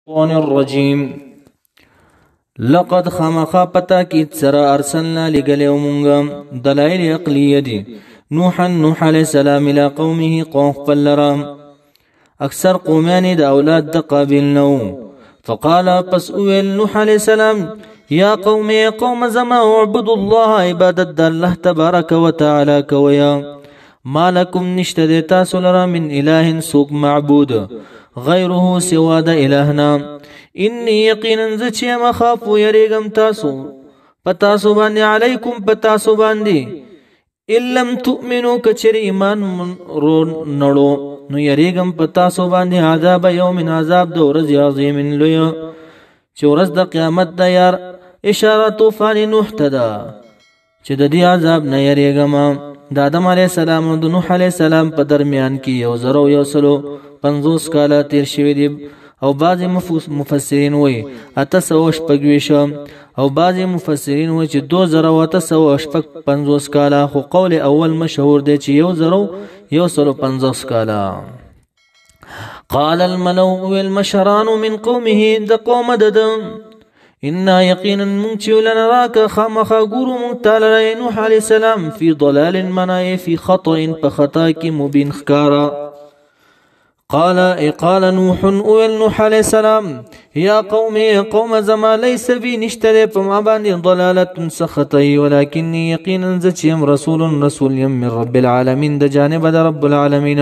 الشيطان الرجيم لقد خامخا پتا کی سرا ارسلنا لگلیو منگا دلائل عقلیه دی نوح علیہ السلام الى قومه قوم پلرام اکثر قومیانی دا اولاد دا قابل نو فقال پس اویل نوح علیہ السلام یا قوم زما اعبدوا الله عبادت دا اللہ تبارک و تعالی کویا ما لکم نشت دیتا سلرا من الہ سوک معبود غیره سوا دا الہنا انی یقینا زچی مخافو یریگم تاسو پتاسو باندی علیکم پتاسو باندی ان لم تؤمنو کچر ایمان رو نڑو نو یریگم پتاسو باندی عذاب یوم عذاب دو رز عظیم لیا چو رز دا قیامت دا یار اشارہ طوفان نوح تدا چو دا دی عذاب نا یریگم دا آدم علیہ السلام و نوح علیہ السلام پا درمیان کی یو زرو یو سلو 50 کالا تیر شوی دی او بعضی مفسرین وی 800 او بعضی مفسرین وی چی 2850 کالا خو قول اول مشهور دی چی یو زرو یو سلو 50 کالا قال الملو المشران من قومه دا قوم ددم انا یقینا منچیو لنراک خامخا گورو منتال نوح علیہ السلام فی ضلال منائی فی خطأ پخطا کی مبین خکارا قال نوح نوح علیہ السلام یا قوم زما لیس بی نشتر پما باندی ضلالت سخطی ولیکنی یقینا زچیم رسول یم من رب العالمین دا جانب دا رب العالمین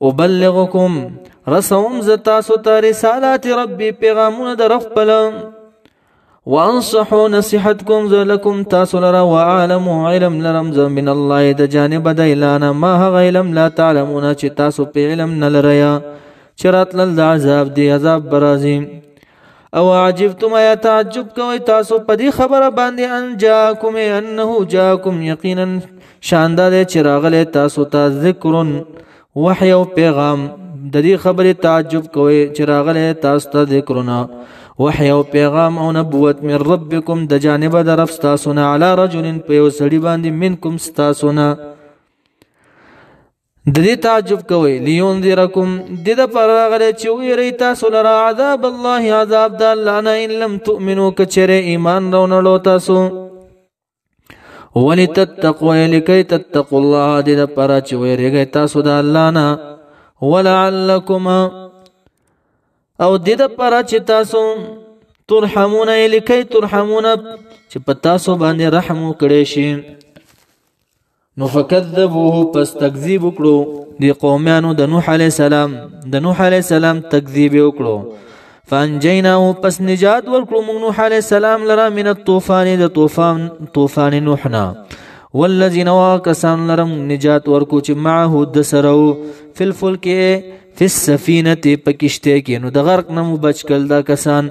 ابلغکم رسوم زتاسو تا رسالات ربی پیغامون دا رف پلا وانصحو نصیحتکم زلکم تاسو لرا وعالم علم لرم من اللہ دا جانب دا الانا ما هغ علم لا تعلمونا چی تاسو پی علم نلریا چرات لل دا عذاب دی عذاب برازیم او عجبتم یا تعجب کوئی تاسو پدی خبر باندی ان جاکم انہو جاکم یقینا شاندہ دے چراغل تاسو تا ذکرن وحی و پیغام ددی خبر تعجب کوئی چراغل تاسو تا ذکرنا وحی و پیغام او نبوت من ربکم د جانب د رب ستاسونا علی رجل پیو سړي باندې منکم ستاسونا د دې تعجب کوي لينذرکم د د پر راغله چې ویری تاسو لرا عذاب الله عذاب د الله نه ان لم تؤمنو کچره ایمان راونړو تاسو ولتتقوا لکي تتقوا الله د پر چې ویریږي تاسو د الله نه ولعلکم او د پاره چې تاسو ترحمون الکی ترحمون چې په تاسو باندې رحم وکړي شي نو فکذبوه پس تکذیب وکړو دی قومیانو د نوح علی السلام تکذیب وکړو فانجیناه پس نجات ورکړو موږ نوح علی السلام لرا من الطوفان د طوفان نوحنا والذین واکسان لرم نجات ورکو چې معه د سرو فی الفلک فی السفینه پکشته کې نو د غرق نه بچ کل دا کسان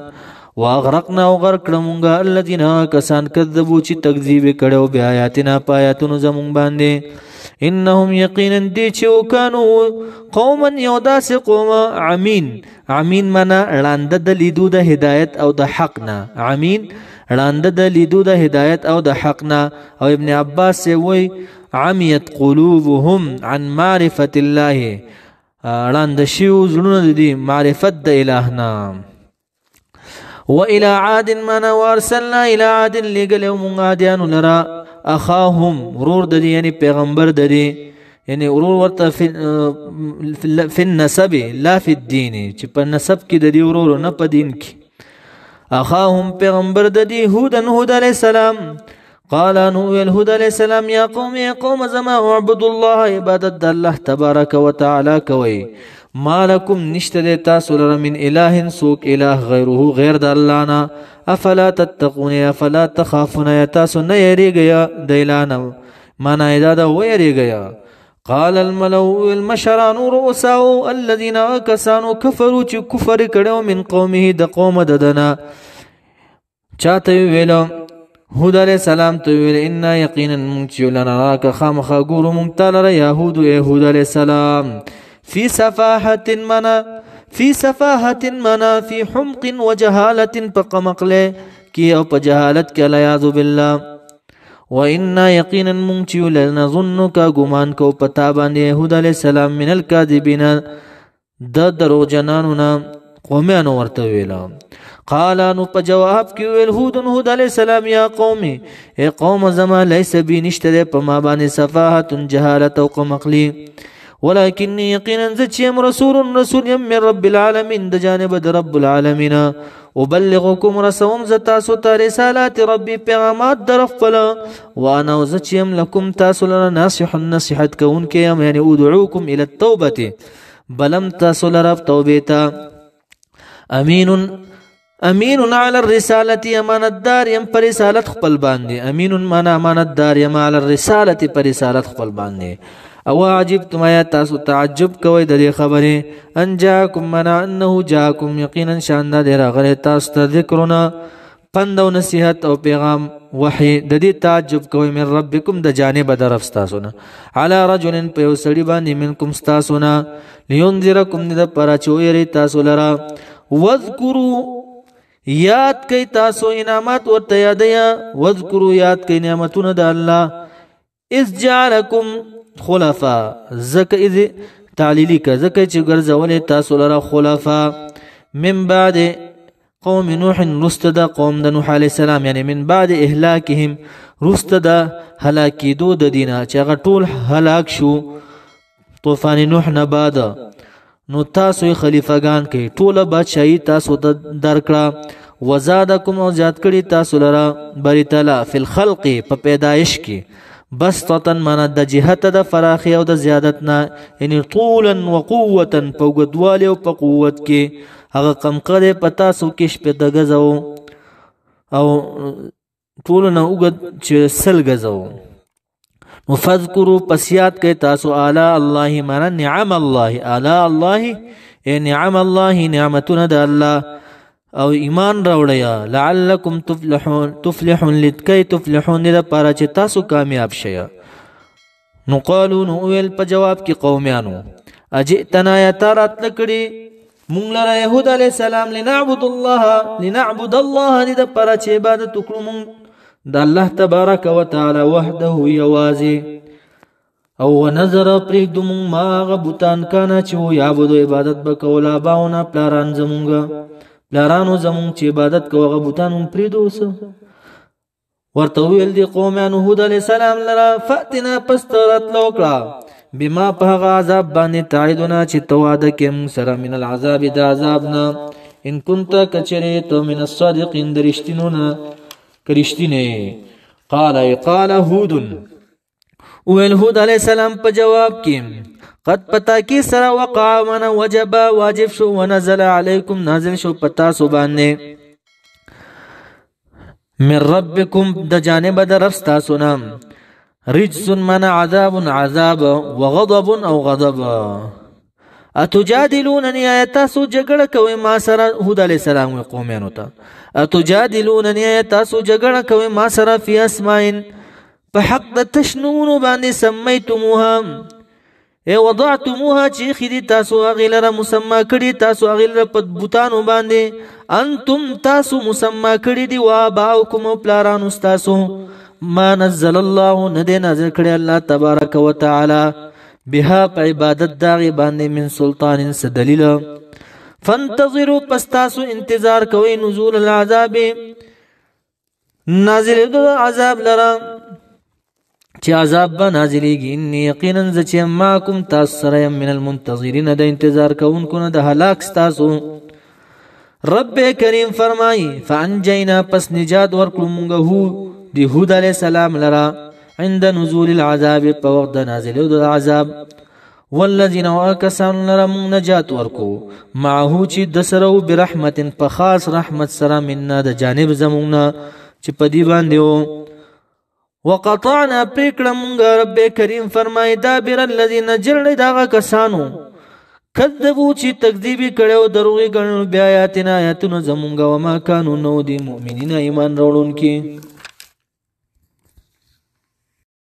واغرقنا او غرق کړمږه الذين کسان کذبوا چې تکذیب کړو بیا آیاتنا پایاتونو زمون باندې انهم یقینا دي چې وکانو قوما یوداس قوم عمین منا لاند د لیدو د هدایت او د حقنا عمین لاند د لیدو د هدایت او د حقنا او ابن عباس وی عمیت قلوبهم عن معرفه الله لاند شیو زړونه دي معرفت د الهنا والى عاد من وارسلنا الى عاد لقلهم عاديان لرا اخاهم ورور ددي یعنی پیغمبر ددي یعنی ورور ورته فی النسب لا فی الدین چې په نسب کې ددي ورور نه په دین کې اخاهم پیغمبر ددي هود علیہ السلام قال نوح الهدى علیہ السلام یا قوم زما اعبدوا الله عبادت الله تبارک وتعالى کوي ما لكم نشتد تاسو لرا من اله سوک اله غیره غیر د الله نه افلا تتقون افلا تخافون تاسو نه یریږئ دیلانه معنا ادا د ویریږئ قال الملو المشران رؤساء الذين كسانوا كفروا چې کفر کړو من قومه د قوم ددنا چاته ویلو هود علیہ السلام تو ویل ان یقینا منچو لنراک خامخا ګورو مونږ تعالی یهود علیہ السلام فی صفاحه منا فی حمق وجهاله فقمقله کی او په جهالت کې الیاذ بالله وان یقینا منچو لنظنک گمان کو پتا باندې هود علیہ السلام من الکاذبین د درو جنانونا قومیانو ورته ویل. قال نو په جواب کې ویل هود علیه السلام یا قوم ای قوم زما لیس بی نشته په ما باندې صفاحت جهالت او قمقلی ولكني يقينا زچم رسول یم من رب العالمین د جانب د رب العالمین ابلغكم رسوم زتاسو ته رسالات ربي پیغامات درخپل وانا زچم لكم تاسو لنا ناصح نصيحت كون کې یعنی ادعوكم الى التوبه بلم تاسو لرا توبه ته امین على الرساله امانتدار یم پر رسالت خپل باندې امین معنا امانتدار یم على الرساله پر رسالت خپل باندې او عجبتم یا تاسو تعجب کوئ د دې خبرې ان جاءکم منا انه جاءکم یقینا شان د راغله تاسو ته ذکرنا پند او نصیحت او پیغام وحی د دې تعجب کوئ من ربکم د جانب درف تاسو نه علی رجل په یو سړي باندې منکم تاسو نه لینذرکم د پر چويری تاسو لرا واذکروا یاد کئ تاسو انعامات ورته یادیا واذکروا یاد کئ نعمتونه د الله اذ جعلکم خلفا زکه اذ تعلیلی کا زکه چې ګرځولې تاسو لره خلفا من بعد قوم نوح رستد قوم د نوح علی السلام یعنی من بعد اهلاکهم رستد هلاکی دو د دینه چې هغه ټول هلاک شو طوفان نوح نه بعد نو تاسو خلیفګان کې ټول بادشاہي تاسو ته درکړه وزادکم او زیات کړي تاسو لره بری تعالی فی الخلق په پیدایش کې بس طتن مانا د جهت د فراخی او د زیادت نه یعنی طولا وقوتا په اوږدوالي او په قوت کې هغه قمقره په تاسو کې شپې د غزو او ټول نه اوږد چې سل غزو نو فذکروا پسیات کې تاسو اعلی الله مانا نعم الله اعلی الله نعم الله نعمتونه د الله او ایمان راوړیا لعلکم تفلحون لتکای تفلحون د پاره چې تاسو کامیاب شئ نو قالو نو ویل په جواب کې قومیانو اجئتنا یا ترات لکړي مونږ لره يهود علی السلام لنعبد الله د پاره چې عبادت وکړو مونږ د الله تبارک وتعالى وحده یوازي او ونظر پرېږدو مونږ ما غبطان کانا چې یعبدو عبادت بکولا باونه پلاران زمونږ لارانو زمون چې عبادت کوه غبطانو پریدو ورته ویل دي قومیانو هود علیه السلام لرا فاتنا پسترت لوکړه بما په هغه عذاب باندې تعیدونه چې تو وعده کې موږ سره من العذاب د عذابنا ان كنت کچری تو من الصادقین درشتینو نه کرشتینه قال هود ویل هود علیه السلام په جواب کې قد پتا کی سرا وقع من وجب واجب شو ونزل علیکم نازل شو پتا سو باندې من ربکم د جانب د رب تاسو نام رجس من عذاب وغضب او غضب اتجادلوننی تاسو جګړه کوي ما سره هود علی السلام قومانو ته اتجادلوننی تاسو جګړه کوي ما سره فی اسماء په حق د تشنون باندې سمیتموها ای وضعتموها چې خدي تاسو غیلره مسما کړي تاسو غیلره په بوتانو باندې انتم تاسو مسما کړي دی وا باوکم پلارانو تاسو ما نزل الله ندی نازل کړي الله تبارک وتعالى بها په عبادت داغي باندې من سلطان دلیل فانتظروا پستاسو انتظار کوي نزول العذاب نازل د عذاب لرا چې عذاب به نازلېږي ان یقینا ز چې ماکم تاسو سره من المنتظرین د انتظار کوونکو نه د هلاک تاسو رب کریم فرمایي فانجینا پس نجات ورکړو موږ هو دی هود علی السلام لرا عند نزول العذاب په وخت د نازلېدو د عذاب والذین واکسان لرا موږ نجات ورکو معه چې د سره برحمت په خاص رحمت سره مننا د جانب زمونږ چې په دی باندې وقطعنا پریکړه مونږ رب کریم فرمای دابر الذين جرد داغه کسانو کذبو چې تکذیب کړو دروغ غنو بیا آیاتنا آیاتونه زمونږ وما كانوا نو دي مؤمنین ایمان وروړونکي